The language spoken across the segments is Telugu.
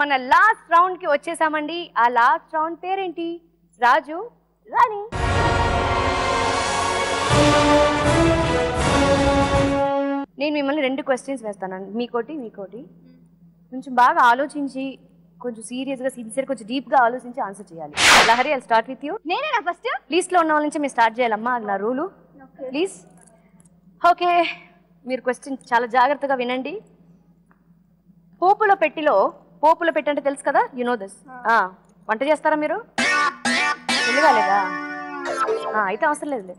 మన లాస్ట్ రౌండ్ కి వచ్చేసామండి. ఆ లాస్ట్ రౌండ్ పేరేంటి? రాజు రాణి. నేను మిమ్మల్ని 2 క్వశ్చన్స్ వేస్తాను, మీకోటి మీకోటి. కొంచెం బాగా ఆలోచించి, కొంచెం సీరియస్గా సిన్సియర్, కొంచెం డీప్గా ఆలోచించి ఆన్సర్ చేయాలి. Lahari, I start with you. నేనేనా ఫస్ట్? లీస్ట్లో ఉన్న వాళ్ళ నుంచి మీరు స్టార్ట్ చేయాలమ్మా, అది నా రూలు. ప్లీజ్. ఓకే, మీరు క్వశ్చన్ చాలా జాగ్రత్తగా వినండి. పోపుల పెట్టిలో, పోపుల పెట్టి అంటే తెలుసు కదా, యు నో దిస్. వంట చేస్తారా మీరు? తెలియలేదా? అయితే అవసరం లేదు.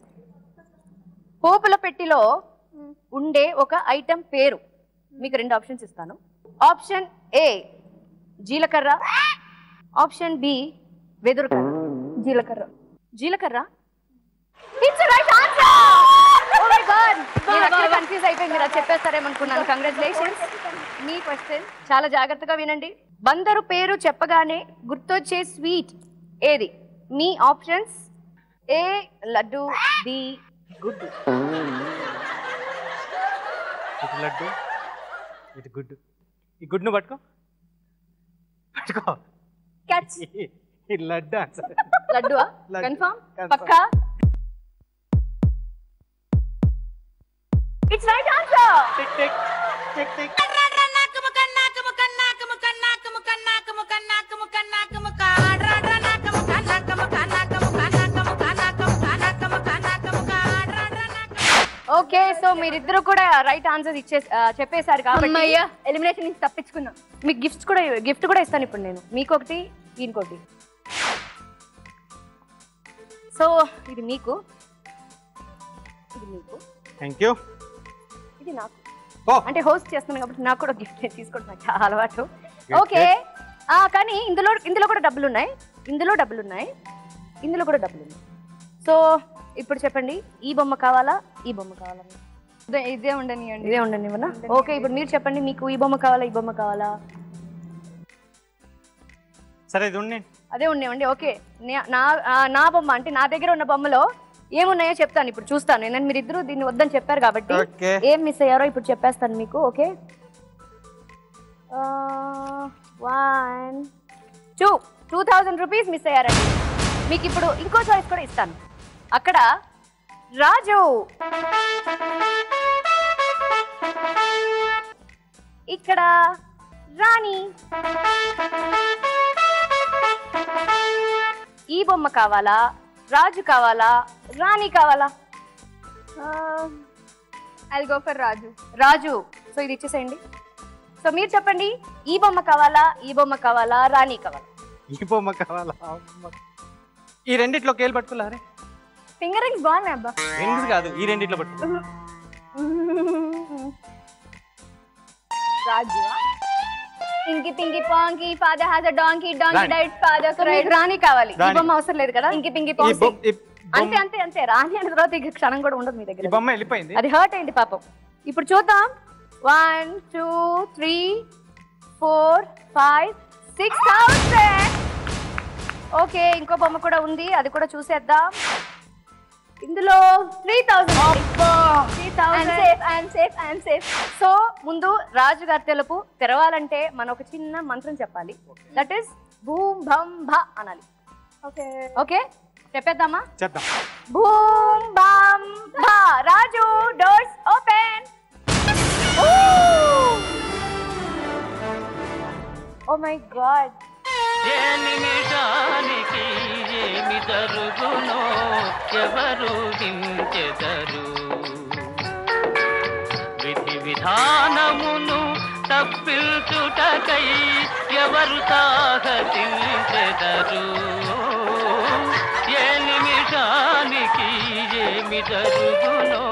పోపుల పెట్టిలో ఉండే ఒక ఐటెం పేరు. మీకు 2 ఆప్షన్స్ ఇస్తాను. ఆప్షన్ ఏ జీలకర్ర, ఆప్షన్ బి వెదురుకర్ర. జీలకర్ర. జీలకర్ర it's right answer. Oh my god, నేను కన్ఫ్యూజ్ అయిపోయి మీరు అది చెప్పేస్తారేమనుకున్నాను. కంగ్రాచులేషన్స్. మీ క్వశ్చన్ చాలా జాగ్రత్తగా వినండి. బందరు పేరు చెప్పగానే గుర్తొచ్చే స్వీట్ ఏది? మీ ఆప్షన్స్: ఏ లడ్డు, బి గుడ్డు. ఇటు లడ్డు, ఇటు గుడ్డు. ఈ గుడ్డును పట్టుకో, పట్టుకో. క్యాట్స్. ఈ లడ్డు ఆన్సర్. లడ్డువా? కన్ఫర్మ్? పక్కా? It's right answer. Tick tick tick tick. Okay, so మీరిద్దరు కూడా రైట్ ఆన్సర్ చెప్పేశారు కాబట్టి ఎలిమినేషన్ నుంచి తప్పించుకున్నాం. మీకు గిఫ్ట్ కూడా ఇస్తాను ఇప్పుడు నేను. మీకొకటి, ఈయనకొకటి. సో ఇది మీకు, ఇది మీకు, థ్యాంక్ యూ. ఇది నాకు. అంటే హోస్ట్ చేస్తున్నాను కాబట్టి నాకు కూడా గిఫ్ట్ తీసుకోవడం నాకు చాలా అలవాటు. ఓకే, కానీ ఇందులో కూడా డబ్బులు ఉన్నాయి, ఇందులో డబ్బులు ఉన్నాయి, ఇందులో కూడా డబ్బులు ఉన్నాయి. సో ఇప్పుడు చెప్పండి, ఈ బొమ్మ కావాలా, ఈ బొమ్మ కావాలా? ఇదే ఉండనివ్వండి. ఇదే ఉండనివ్వనా? ఓకే, ఇప్పుడు మీరు చెప్పండి, మీకు ఈ బొమ్మ కావాలా, ఈ బొమ్మ కావాలా? సరే, ఇది ఉండి. అదే ఉండేవండి. ఓకే, నా బొమ్మ అంటే నా దగ్గర ఉన్న బొమ్మలో ఏమున్నాయో చెప్తాను, ఇప్పుడు చూస్తాను నేను. మీరిద్దరు దీన్ని వద్దని చెప్పారు కాబట్టి ఏం మిస్ అయ్యారో ఇప్పుడు చెప్పేస్తాను మీకు. ఓకే, 1 2 2000 రూపీస్ మిస్ అయ్యారండి. మీకు ఇప్పుడు ఇంకో చాయిస్ కూడా ఇస్తాను. అక్కడ రాజు, ఇక్కడ రాణి. ఈ బొమ్మ కావాలా, రాజు కావాలా, రాణి కావాలా? I'll go for Raju. Raju. So ఇది ఇచ్చేసేయండి. సో మీరు చెప్పండి, ఈ బొమ్మ కావాలా, ఈ బొమ్మ కావాలా, రాణి కావాలా? ఈ బొమ్మ కావాలా? ఈ రెండిట్లో కేలు పట్టుకోలే. ఫింగర్ రింగ్స్ బాగున్నాయి అబ్బా. రింగ్స్ కాదు, ఈ రెండిట్లో పట్టుకో. Raju. Inky pinky ponky, father has a donkey, donkey died, father cried. Rani కావాలి, ఈ బొమ్మ అవసరం లేదు కదా. ఇంకి పింకి పాంకి అంతే అంతే అంతే. రాణి అనే తర్వాత ఇక క్షణం కూడా ఉండదు మీ దగ్గర. బొమ్మ వెళ్ళిపోయింది, అది హర్ట్ అయింది పాపం. ఇప్పుడు చూద్దాం. 1 2 3 4 5 6000. ఓకే, ఇంకో బొమ్మ కూడా ఉంది, అది కూడా చూసేద్దాం. ఇందులో 3000. 3000. సో ముందు రాజు గారి తెలుపు తెరవాలంటే మనం ఒక చిన్న మంత్రం చెప్పాలి. దట్ ఈస్ భూమ్ భం భ అనాలి. ఓకే ఓకే, చెప్పేద్దామా? చేద్దాం. భూమ్ భం భ. Raju, doors open. Oh my god. ఏ నిమిషానికి ఏమి జరుగునో ఎవరు హించెదరు, విధి విధానమును తప్పించుటకై ఎవరు సాహసించెదరు, ఏ నిమిషానికి ఏమి జరుగునో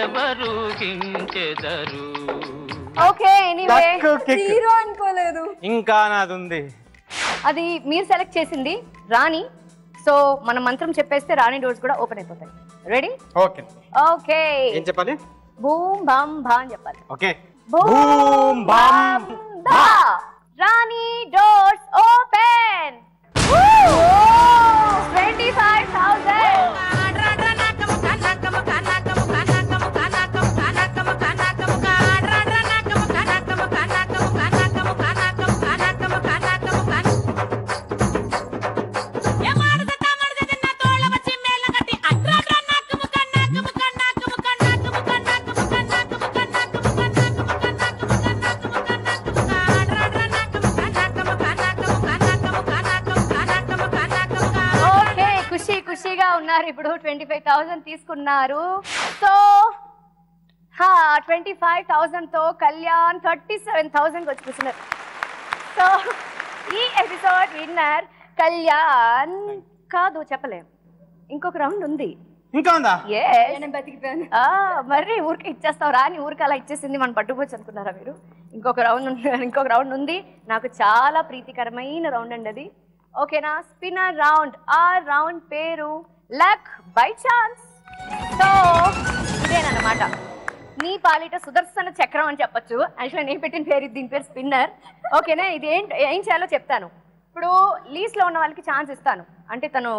ఎవరు హించెదరు. ఓకే, ఎనీవే హీరో అనుకోలేదు. ఇంకా నాది ఉంది. అది మీరు సెలెక్ట్ చేసింది రాణి. సో మన మంత్రం చెప్పేస్తే రాణి డోర్స్ కూడా ఓపెన్ అయిపోతాయి. రెడీ? ఓకే. ఓకే, ఏం చెప్పాలి? బూమ్ బమ్ భా అని చెప్పాలి. ఓకే, బూమ్ బమ్ భా. రాణి డోర్స్ ఓపెన్. 25,000. ఇప్పుడు 25,000 తీసుకున్నారు. సో 25,000తో కళ్యాణ్ 37,000 వచ్చి కూర్చున్నారు. సో ఈ ఎపిసోడ్ విన్నర్ కళ్యాణ్ కాదు, చెప్పలేం, ఇంకొక రౌండ్ ఉంది. ఇంకా ఉందా? మరి ఊరికి ఇచ్చేస్తావు రాని ఊరికి అలా ఇచ్చేసింది మనం పట్టుకోవచ్చు అనుకున్నారా మీరు? ఇంకొక రౌండ్ ఉంది. నాకు చాలా ప్రీతికరమైన రౌండ్ అండి అది. ఓకేనా? Spinner round. ఆ రౌండ్ పేరు లక్ బై ఛాన్స్. సో ఇదేనమాట నీ పాలిట సుదర్శన చక్రం అని చెప్పొచ్చు. యాక్చువల్గా నేను పెట్టిన పేరు, దీని పేరు స్పిన్నర్. ఓకేనా? ఇది ఏం చేయాలో చెప్తాను. ఇప్పుడు లీస్ట్లో ఉన్న వాళ్ళకి ఛాన్స్ ఇస్తాను, అంటే తను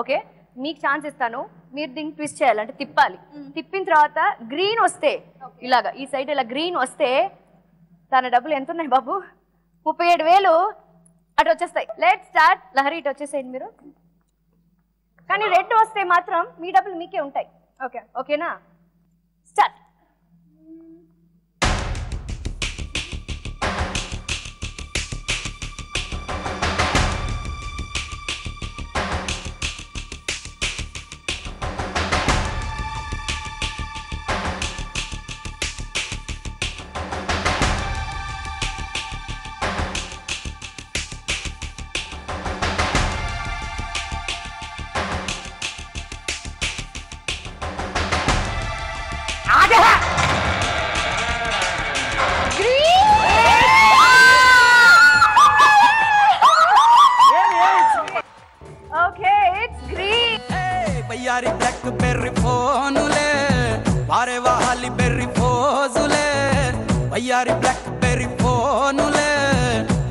ఓకే మీకు ఛాన్స్ ఇస్తాను, మీరు దీన్ని ట్విస్ట్ చేయాలి, అంటే తిప్పాలి. తిప్పిన తర్వాత గ్రీన్ వస్తే ఇలాగా ఈ సైడ్ ఇలా గ్రీన్ వస్తే తన డబ్బులు ఎంత ఉన్నాయి బాబు? 37,000 అటు వచ్చేస్తాయి. Let start. లహరి ఇటు వచ్చేసేయండి మీరు. కానీ రెడ్ వస్తే మాత్రం మీ డబ్బులు మీకే ఉంటాయి. ఓకేనా? స్టార్ట్. బయ్యారి బ్లాక్ బెర్రీ ఫోనులే వారే వాహాలి బెర్రీ ఫోజులే బయ్యారి బ్లాక్ బెర్రీ ఫోనులే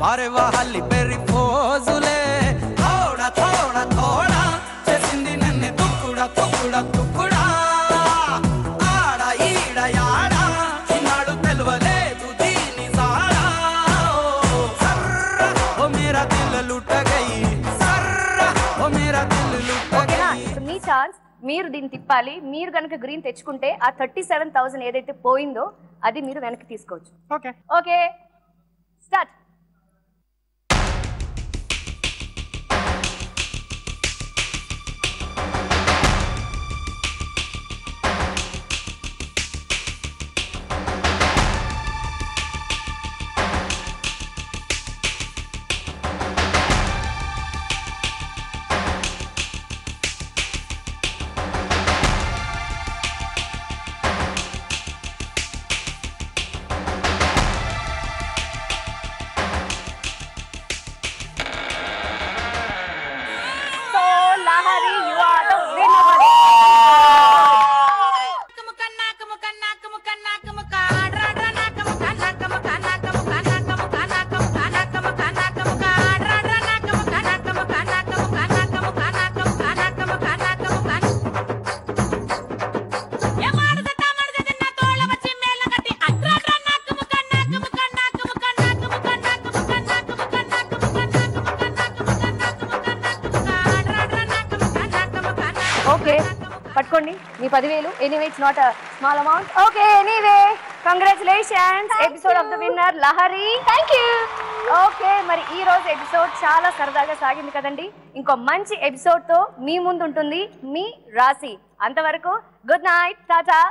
వారే వాహాలి బెర్రీ ఫోజులే థోడా థోడా థోడా చేసింది నన్ను తుక్కుడా తుక్కుడా తుక్కుడా ఆడ ఈడ యాడ చిన్నాడు తెలవలేదు దీని సాడా సర్ర ఓ మేరా దిల్ లుట్ గయి సర్ర ఓ మేరా దిల్ లుట్ గయి. మీ ఛాన్స్, మీరు దీన్ని తిప్పాలి. మీరు కనుక గ్రీన్ తెచ్చుకుంటే ఆ 37,000 ఏదైతే పోయిందో అది మీరు వెనక్కి తీసుకోవచ్చు. Okay start. ఓకే పట్టుకోండి మీ 10,000. Anyway it's not a small amount. Okay anyway congratulations episode of the winner Lahari. Thank you. Okay మరి ఈ రోజు ఎపిసోడ్ చాలా సరదాగా సాగింది కదండి. ఇంకో మంచి ఎపిసోడ్ తో మీ ముందు ఉంటుంది మీ రాశి. అంతవరకు గుడ్ నైట్, టాటా.